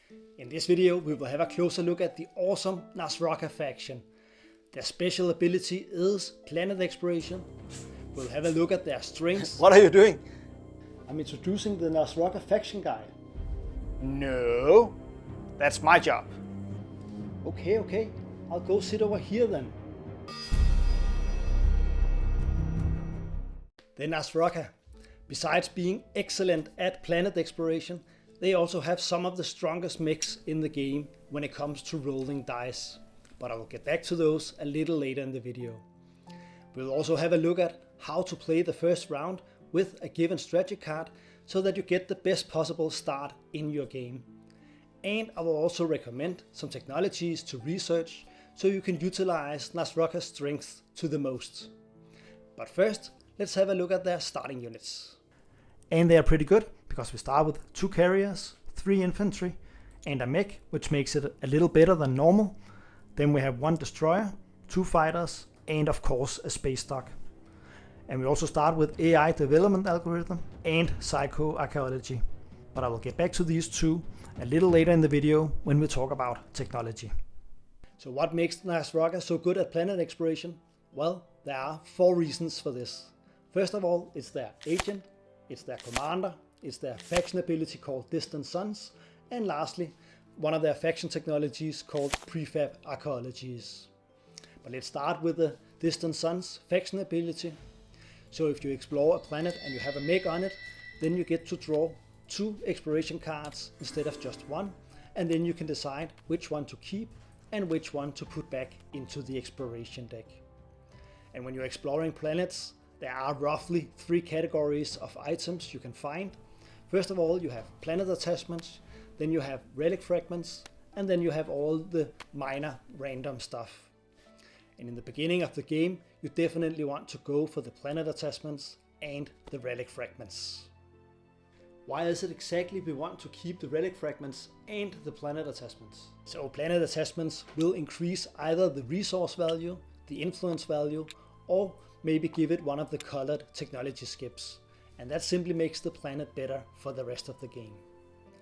In this video we will have a closer look at the awesome Naaz-Rokha faction. Their special ability is planet exploration. We'll have a look at their strengths. What are you doing? I'm introducing the Naaz-Rokha faction guide. No, that's my job. Okay, I'll go sit over here then. The Naaz-Rokha, besides being excellent at planet exploration, they also have some of the strongest mechs in the game when it comes to rolling dice. But I will get back to those a little later in the video. We'll also have a look at how to play the first round with a given strategy card so that you get the best possible start in your game. And I will also recommend some technologies to research so you can utilize Naaz-Rokha's strengths to the most. But first, let's have a look at their starting units. And they are pretty good because we start with 2 carriers, 3 infantry and a mech, which makes it a little better than normal. Then we have 1 destroyer, 2 fighters and of course a space dock. And we also start with AI development algorithm and psycho-archaeology. But I will get back to these 2 a little later in the video when we talk about technology. So what makes Naaz-Rokha so good at planet exploration? Well, there are 4 reasons for this. First of all, it's their agent, it's their commander, it's their faction ability called Distant Suns, and lastly, one of their faction technologies called Pre-Fab Arcologies. But let's start with the Distant Suns faction ability. So if you explore a planet and you have a mech on it, then you get to draw 2 exploration cards instead of just 1, and then you can decide which one to keep and which one to put back into the exploration deck. And when you're exploring planets, there are roughly 3 categories of items you can find. First of all, you have planet attachments, then you have relic fragments, and then you have all the minor random stuff. And in the beginning of the game, you definitely want to go for the planet attachments and the relic fragments. Why is it exactly we want to keep the relic fragments and the planet attachments? So planet attachments will increase either the resource value, the influence value, or maybe give it one of the colored technology skips. And that simply makes the planet better for the rest of the game.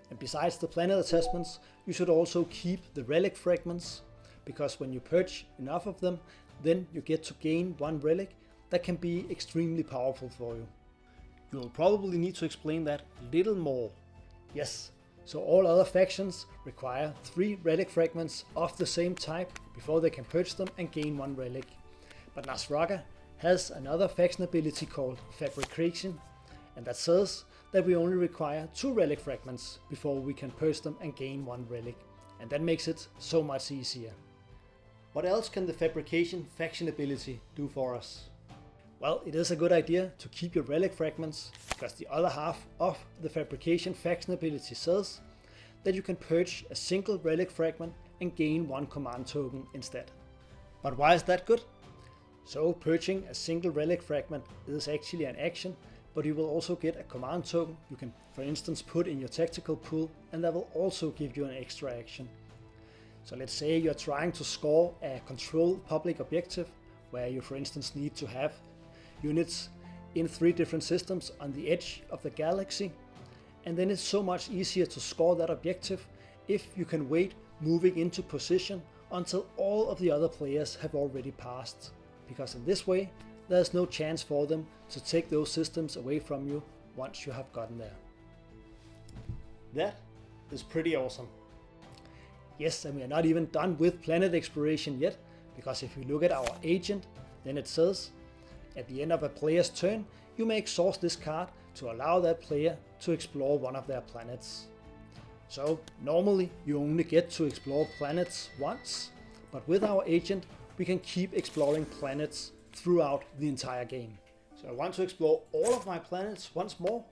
And besides the planet attachments, you should also keep the relic fragments, because when you purge enough of them, then you get to gain 1 relic that can be extremely powerful for you. You will probably need to explain that a little more. Yes, so all other factions require 3 relic fragments of the same type before they can purge them and gain 1 relic. But Naaz-Rokha has another faction ability called Fabrication, and that says that we only require 2 relic fragments before we can purge them and gain 1 relic, and that makes it so much easier. What else can the Fabrication faction ability do for us? Well, it is a good idea to keep your relic fragments, because the other half of the Fabrication faction ability says that you can purge a single relic fragment and gain 1 command token instead. But why is that good? So purging a single relic fragment is actually an action, but you will also get a command token you can for instance put in your tactical pool, and that will also give you an extra action. So let's say you're trying to score a controlled public objective where you for instance need to have units in 3 different systems on the edge of the galaxy, and then it's so much easier to score that objective if you can wait moving into position until all of the other players have already passed, because in this way there's no chance for them to take those systems away from you once you have gotten there. That is pretty awesome. Yes, and we are not even done with planet exploration yet, because if you look at our agent, then it says at the end of a player's turn, you may exhaust this card to allow that player to explore one of their planets. So normally you only get to explore planets once, but with our agent we can keep exploring planets throughout the entire game. So I want to explore all of my planets once more?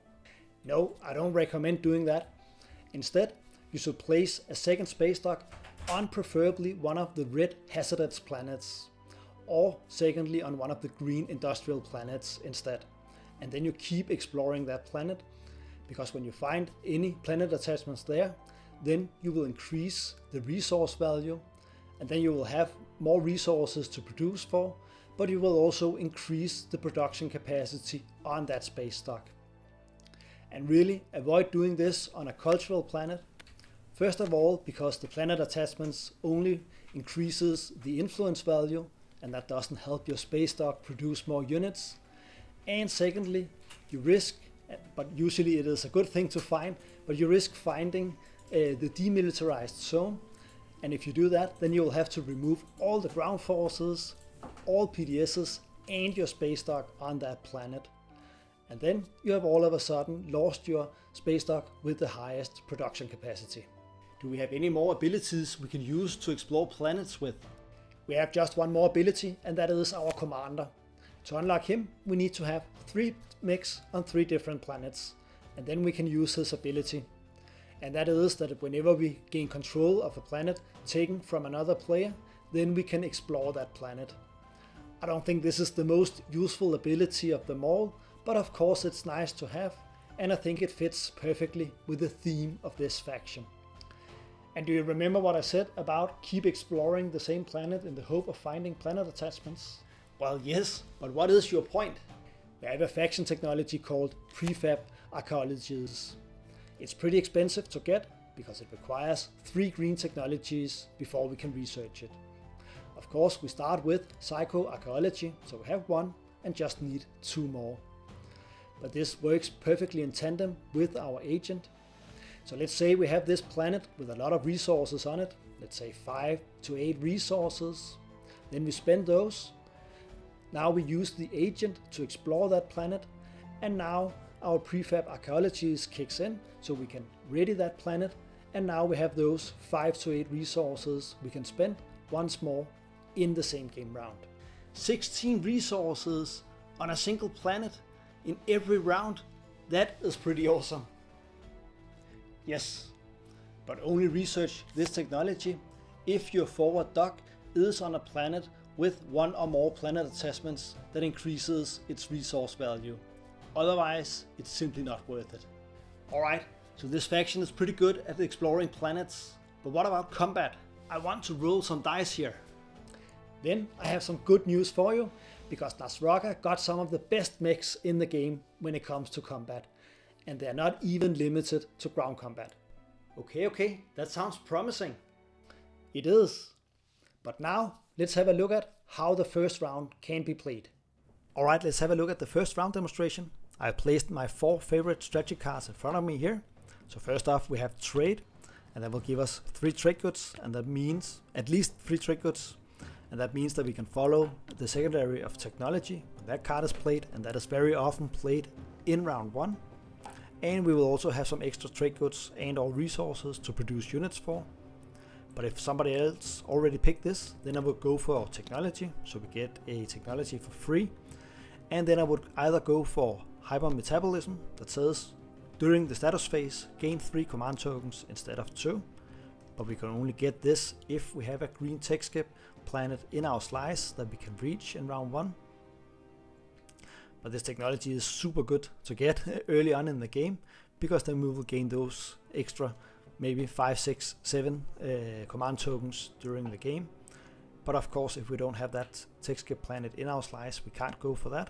No, I don't recommend doing that. Instead, you should place a second space dock on preferably one of the red hazardous planets, or secondly on one of the green industrial planets instead. And then you keep exploring that planet, because when you find any planet attachments there, then you will increase the resource value, and then you will have more resources to produce for, but you will also increase the production capacity on that space dock. And really avoid doing this on a cultural planet. First of all, because the planet attachments only increases the influence value, and that doesn't help your space dock produce more units. And secondly, you risk, but usually it is a good thing to find, but you risk finding the demilitarized zone. And if you do that, then you will have to remove all the ground forces, all PDSs, and your space dock on that planet. And then you have all of a sudden lost your space dock with the highest production capacity. Do we have any more abilities we can use to explore planets with? We have just one more ability, and that is our commander. To unlock him, we need to have 3 mechs on 3 different planets, and then we can use his ability. And that is that whenever we gain control of a planet taken from another player, then we can explore that planet. I don't think this is the most useful ability of them all, but of course it's nice to have, and I think it fits perfectly with the theme of this faction. And do you remember what I said about keep exploring the same planet in the hope of finding planet attachments? Well, yes, but what is your point? We have a faction technology called Pre-Fab Arcologies. It's pretty expensive to get because it requires 3 green technologies before we can research it. Of course, we start with Psycho-Arcology, so we have 1 and just need 2 more. But this works perfectly in tandem with our agent. So let's say we have this planet with a lot of resources on it, let's say 5 to 8 resources. Then we spend those. Now we use the agent to explore that planet, and now our Pre-Fab Arcologies kicks in so we can ready that planet, and now we have those 5 to 8 resources we can spend once more in the same game round. 16 resources on a single planet in every round, that is pretty awesome. Yes, but only research this technology if your forward dock is on a planet with 1 or more planet attachments that increases its resource value. Otherwise, it's simply not worth it. Alright, so this faction is pretty good at exploring planets, but what about combat? I want to roll some dice here. Then I have some good news for you, because Naaz-Rokha got some of the best mechs in the game when it comes to combat, and they are not even limited to ground combat. Okay, that sounds promising. It is. But now, let's have a look at how the first round can be played. Alright, let's have a look at the first round demonstration. I placed my 4 favorite strategy cards in front of me here. So first off, we have trade, and that will give us 3 trade goods, and that means at least 3 trade goods. And that means that we can follow the secondary of technology when that card is played, and that is very often played in round 1. And we will also have some extra trade goods and or resources to produce units for. But if somebody else already picked this, then I would go for technology, so we get a technology for free. And then I would either go for hyper metabolism, that says during the status phase gain 3 command tokens instead of 2. But we can only get this if we have a green tech skip planet in our slice that we can reach in round 1. But this technology is super good to get early on in the game, because then we will gain those extra maybe 5, 6, 7 command tokens during the game. But of course, if we don't have that tech skip planet in our slice, we can't go for that.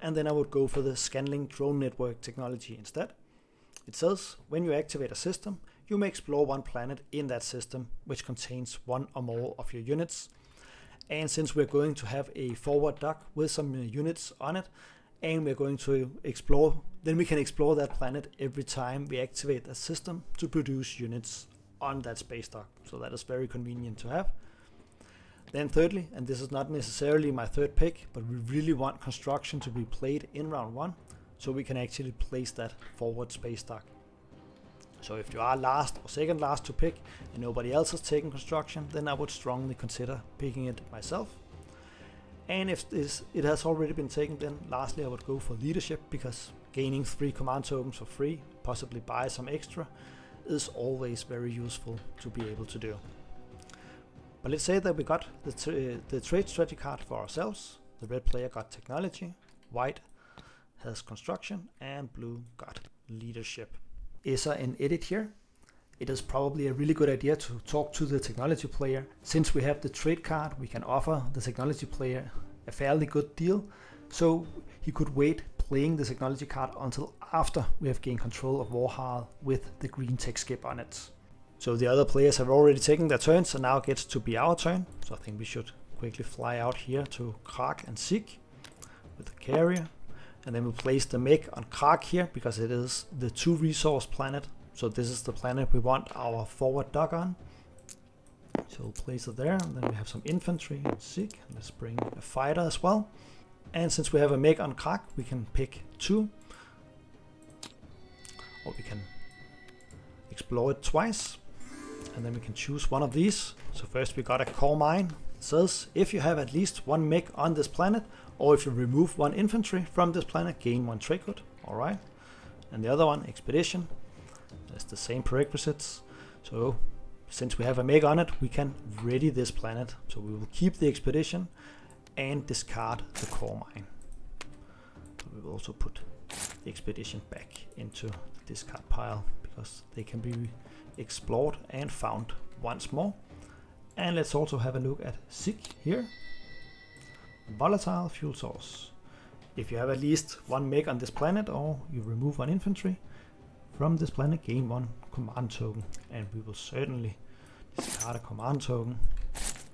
And then I would go for the scanning drone network technology instead. It says when you activate a system, you may explore 1 planet in that system which contains 1 or more of your units. And since we're going to have a forward dock with some units on it, and we're going to explore, then we can explore that planet every time we activate that system to produce units on that space dock. So that is very convenient to have. Then thirdly, and this is not necessarily my 3rd pick, but we really want construction to be played in round 1, so we can actually place that forward space dock. So if you are last or second last to pick and nobody else has taken construction, then I would strongly consider picking it myself. And if it has already been taken, then lastly I would go for leadership, because gaining 3 command tokens for free, possibly buy some extra, is always very useful to be able to do. But let's say that we got the trade strategy card for ourselves. The red player got technology, white has construction, and blue got leadership. Is there an edit here? It is probably a really good idea to talk to the technology player. Since we have the trade card, we can offer the technology player a fairly good deal, so he could wait playing the technology card until after we have gained control of Warhol with the green tech skip on it. So the other players have already taken their turns, so now it gets to be our turn. So I think we should quickly fly out here to Krak and Sig with the carrier. And then we'll place the mech on Krak here, because it is the 2 resource planet. So this is the planet we want our forward dock on. So we'll place it there, and then we have some infantry and Sig. Let's bring a fighter as well. And since we have a mech on Krak, we can pick 2. Or we can explore it twice. And then we can choose one of these. So first we got a core mine. It says if you have at least 1 mech on this planet, or if you remove 1 infantry from this planet, gain 1 trade code. Alright. And the other one, expedition. That's the same prerequisites. So since we have a mech on it, we can ready this planet. So we will keep the expedition and discard the core mine. We will also put the expedition back into the discard pile, because they can be explored and found once more. And let's also have a look at Sig here. Volatile fuel source. If you have at least 1 mech on this planet, or you remove 1 infantry from this planet, gain 1 command token. And we will certainly discard a command token,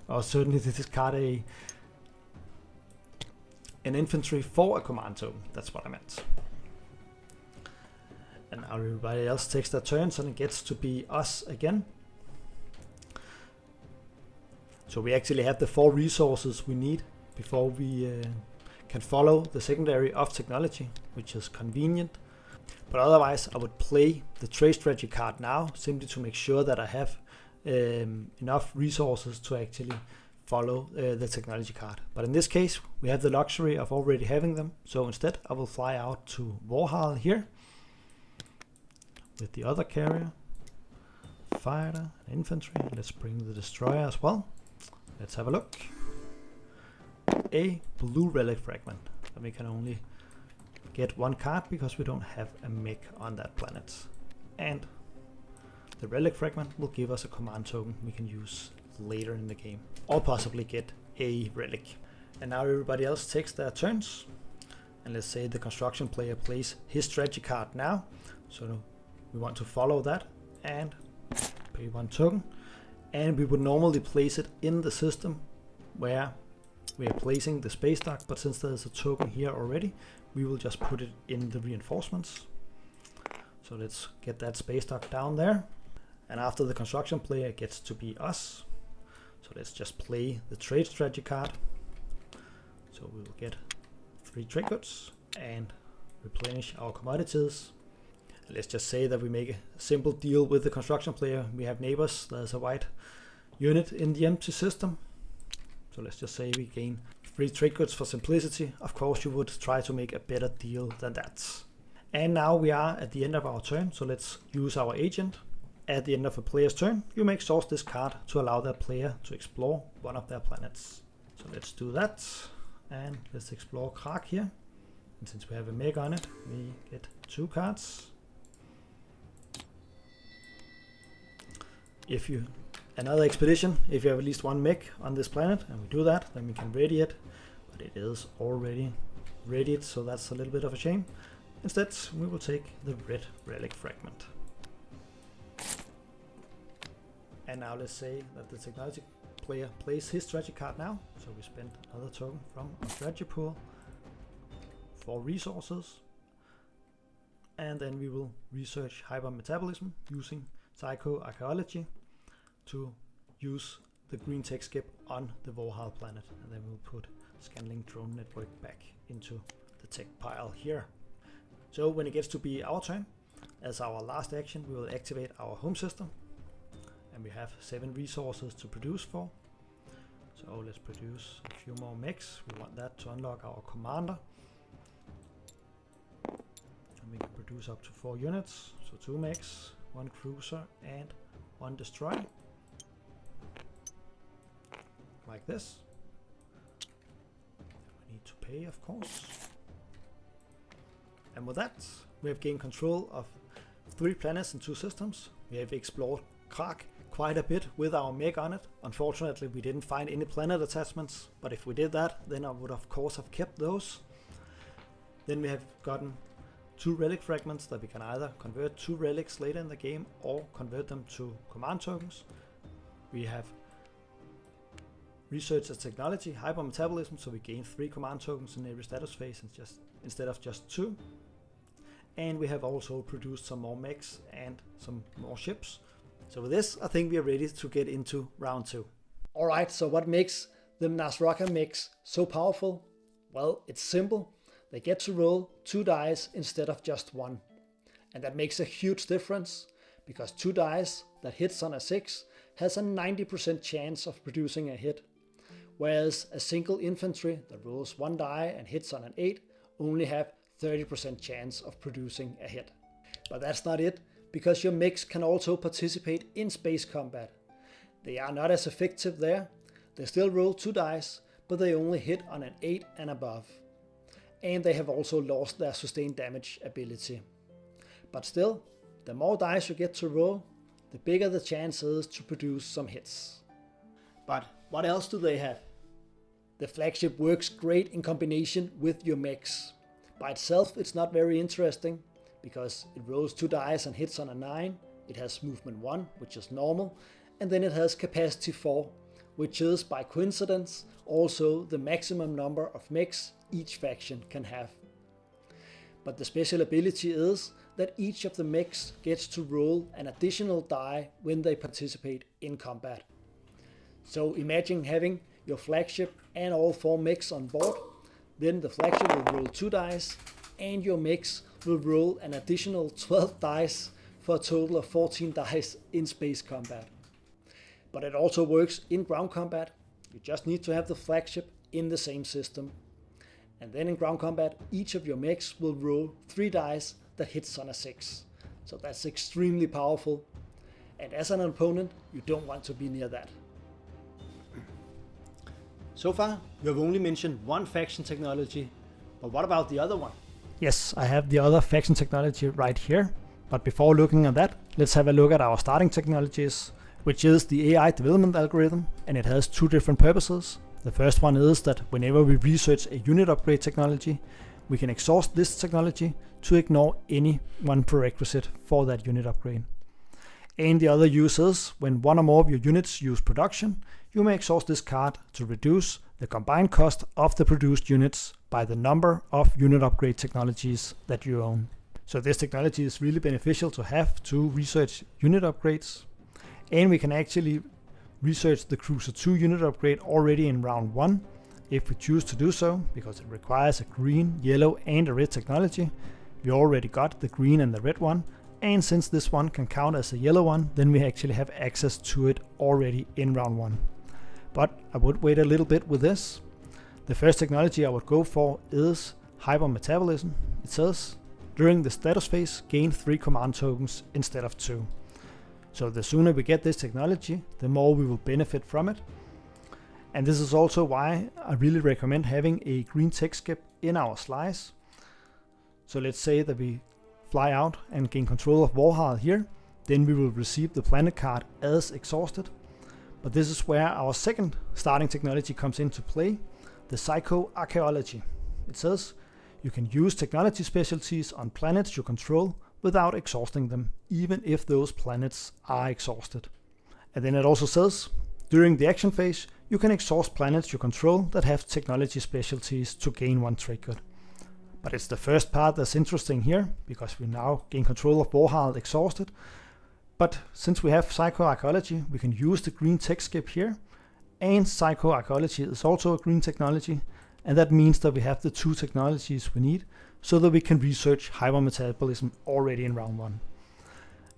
or certainly discard an infantry for a command token. That's what I meant. And now everybody else takes their turns, and it gets to be us again. So we actually have the 4 resources we need before we can follow the secondary of technology, which is convenient. But otherwise I would play the trade strategy card now, simply to make sure that I have enough resources to actually follow the technology card. But in this case we have the luxury of already having them, so instead I will fly out to Warhol here with the other carrier, fighter, and infantry. Let's bring the destroyer as well. Let's have a look. A blue relic fragment. And we can only get 1 card because we don't have a mech on that planet. And the relic fragment will give us a command token we can use later in the game, or possibly get a relic. And now everybody else takes their turns. And let's say the construction player plays his strategy card now. So we want to follow that and pay 1 token. And we would normally place it in the system where we are placing the space dock, but since there's a token here already, we will just put it in the reinforcements. So let's get that space dock down there. And after the construction player, it gets to be us. So let's just play the trade strategy card. So we will get 3 trade goods and replenish our commodities. Let's just say that we make a simple deal with the construction player. We have neighbors. There's a white unit in the empty system. So let's just say we gain 3 trade goods for simplicity. Of course you would try to make a better deal than that. And now we are at the end of our turn. So let's use our agent. At the end of a player's turn, you may exhaust this card to allow that player to explore one of their planets. So let's do that. And let's explore Krak here. And since we have a mech on it, we get 2 cards. Another expedition, if you have at least 1 mech on this planet, and we do that, then we can ready it, but it is already readied, so that's a little bit of a shame. Instead, we will take the red relic fragment. And now let's say that the technology player plays his strategy card now, so we spend another token from our strategy pool for resources, and then we will research hypermetabolism using Psycho-Archaeology to use the green tech skip on the Warhol planet, and then we'll put scanning drone network back into the tech pile here. So when it gets to be our turn, as our last action, we will activate our home system, and we have 7 resources to produce for. So let's produce a few more mechs. We want that to unlock our commander, and we can produce up to 4 units, so 2 mechs, 1 cruiser and 1 destroyer, like this. We need to pay, of course. And with that, we have gained control of 3 planets and 2 systems. We have explored Krak quite a bit with our mech on it. Unfortunately, we didn't find any planet attachments, but if we did that, then I would of course have kept those. Then we have gotten 2 relic fragments that we can either convert to relics later in the game or convert them to command tokens. We have research and technology, hypermetabolism, so we gain 3 command tokens in every status phase instead of just 2. And we have also produced some more mechs and some more ships. So with this, I think we are ready to get into round 2. Alright, so what makes the Naaz-Rokha mechs so powerful? Well, it's simple. They get to roll 2 dice instead of just 1. And that makes a huge difference, because 2 dice that hits on a 6 has a 90% chance of producing a hit, whereas a single infantry that rolls 1 die and hits on an 8 only have 30% chance of producing a hit. But that's not it, because your mechs can also participate in space combat. They are not as effective there. They still roll 2 dice, but they only hit on an 8 and above. And they have also lost their sustained damage ability. But still, the more dice you get to roll, the bigger the chance is to produce some hits. But what else do they have? The Flagship works great in combination with your mechs. By itself it's not very interesting, because it rolls 2 dice and hits on a 9, it has movement 1, which is normal, and then it has capacity 4, which is by coincidence also the maximum number of mechs each faction can have. But the special ability is that each of the mechs gets to roll an additional die when they participate in combat. So imagine having your Flagship and all 4 mechs on board, then the Flagship will roll 2 dice and your mechs will roll an additional 12 dice for a total of 14 dice in space combat. But it also works in ground combat. You just need to have the Flagship in the same system. And then in ground combat, each of your mechs will roll 3 dice that hits on a 6. So that's extremely powerful. And as an opponent, you don't want to be near that. So far, you have only mentioned one faction technology, but what about the other one? Yes, I have the other faction technology right here. But before looking at that, let's have a look at our starting technologies, which is the AI development algorithm, and it has 2 different purposes. The first one is that whenever we research a unit upgrade technology, we can exhaust this technology to ignore any one prerequisite for that unit upgrade. And the other use is when one or more of your units use production, you may exhaust this card to reduce the combined cost of the produced units by the number of unit upgrade technologies that you own. So this technology is really beneficial to have to research unit upgrades, and we can actually research the Cruiser 2 unit upgrade already in round 1 if we choose to do so, because it requires a green, yellow and a red technology. We already got the green and the red one, and since this one can count as a yellow one, then we actually have access to it already in round 1. But I would wait a little bit with this. The first technology I would go for is hypermetabolism. It says, during the status phase, gain 3 command tokens instead of 2. So the sooner we get this technology, the more we will benefit from it. And this is also why I really recommend having a green tech skip in our slice. So let's say that we fly out and gain control of Warhol here, then we will receive the planet card as exhausted. But this is where our second starting technology comes into play, the Psycho-Archaeology. It says you can use technology specialties on planets you control without exhausting them, even if those planets are exhausted. And then it also says, during the action phase, you can exhaust planets you control that have technology specialties to gain 1 trigger. But it's the first part that's interesting here, because we now gain control of Warhol exhausted. But since we have Psycho-Arcology, we can use the green tech skip here, and Psycho-Arcology is also a green technology, and that means that we have the 2 technologies we need so that we can research hypermetabolism already in round 1.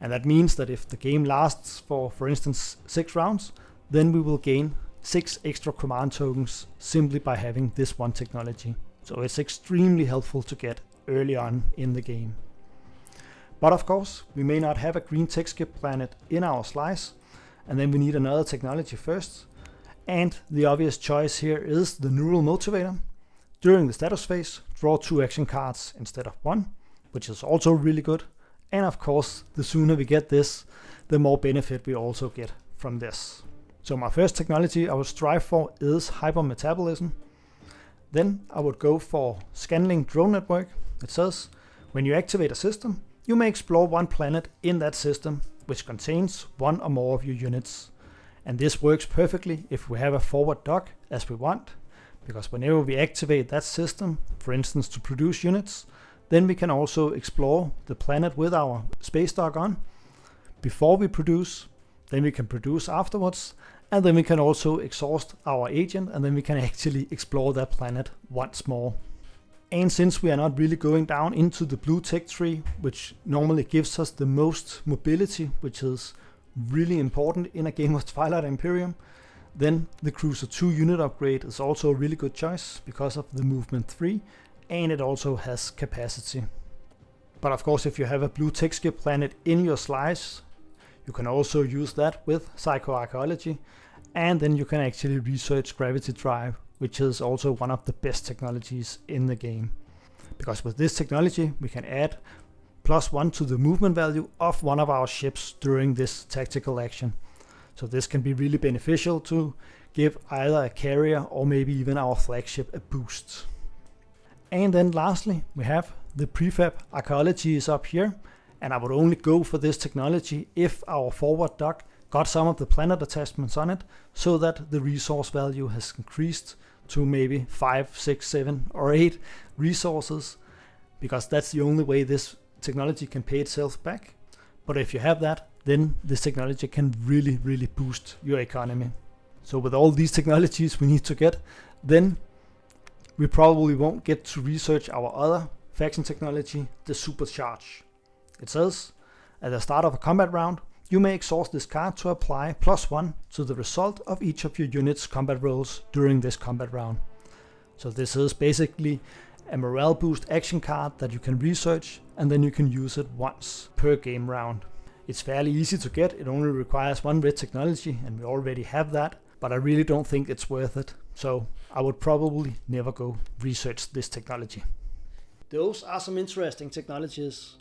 And that means that if the game lasts for instance 6 rounds, then we will gain 6 extra command tokens simply by having this one technology. So it's extremely helpful to get early on in the game. But of course, we may not have a green tech skip planet in our slice, and then we need another technology first. And the obvious choice here is the neural motivator. During the status phase, draw 2 action cards instead of 1, which is also really good. And of course, the sooner we get this, the more benefit we also get from this. So my first technology I would strive for is hypermetabolism. Then I would go for scanning drone network. It says, When you activate a system, you may explore one planet in that system which contains one or more of your units. And this works perfectly if we have a forward dock as we want, because whenever we activate that system, for instance to produce units, then we can also explore the planet with our space dock on before we produce, then we can produce afterwards, and then we can also exhaust our agent, and then we can actually explore that planet once more. And since we are not really going down into the blue tech tree, which normally gives us the most mobility, which is really important in a game of Twilight Imperium, then the Cruiser 2 unit upgrade is also a really good choice because of the movement 3, and it also has capacity. But of course, if you have a blue tech skip planet in your slice, you can also use that with Psycho-Archaeology, and then you can actually research gravity drive, which is also one of the best technologies in the game. Because with this technology, we can add +1 to the movement value of one of our ships during this tactical action. So this can be really beneficial to give either a carrier or maybe even our flagship a boost. And then lastly, we have the Pre-Fab Arcologies up here, and I would only go for this technology if our forward dock got some of the planet attachments on it, so that the resource value has increased to maybe 5, 6, 7 or 8 resources, because that's the only way this technology can pay itself back. But if you have that, then this technology can really boost your economy. So with all these technologies we need to get, then we probably won't get to research our other faction technology, the Supercharge. It says, at the start of a combat round, you may exhaust this card to apply +1 to the result of each of your unit's combat rolls during this combat round. So this is basically a morale boost action card that you can research, and then you can use it once per game round. It's fairly easy to get, it only requires 1 red technology, and we already have that, but I really don't think it's worth it. So I would probably never go research this technology. Those are some interesting technologies,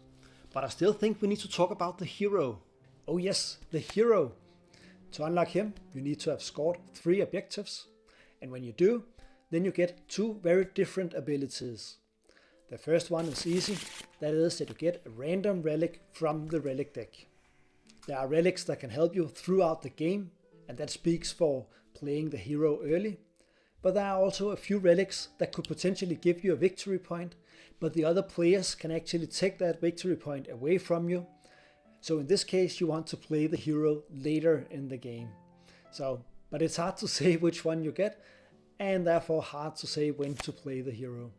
but I still think we need to talk about the hero. Oh yes, the hero. To unlock him, you need to have scored 3 objectives, and when you do, then you get 2 very different abilities. The first one is easy, that is that you get a random relic from the relic deck. There are relics that can help you throughout the game, and that speaks for playing the hero early, but there are also a few relics that could potentially give you a victory point, but the other players can actually take that victory point away from you. So in this case you want to play the hero later in the game. But it's hard to say which one you get, and therefore hard to say when to play the hero.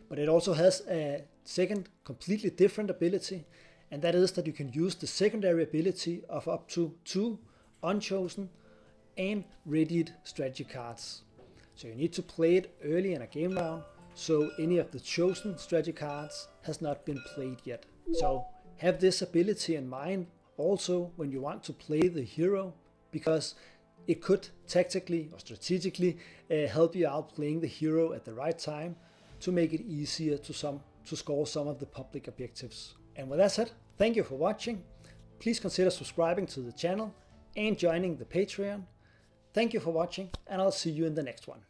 But it also has a second completely different ability, and that is that you can use the secondary ability of up to 2 unchosen and readied strategy cards. So you need to play it early in a game round, so any of the chosen strategy cards has not been played yet. So have this ability in mind also when you want to play the hero, because it could tactically or strategically help you out playing the hero at the right time to make it easier to score some of the public objectives. And with that said, thank you for watching. Please consider subscribing to the channel and joining the Patreon. Thank you for watching, and I'll see you in the next one.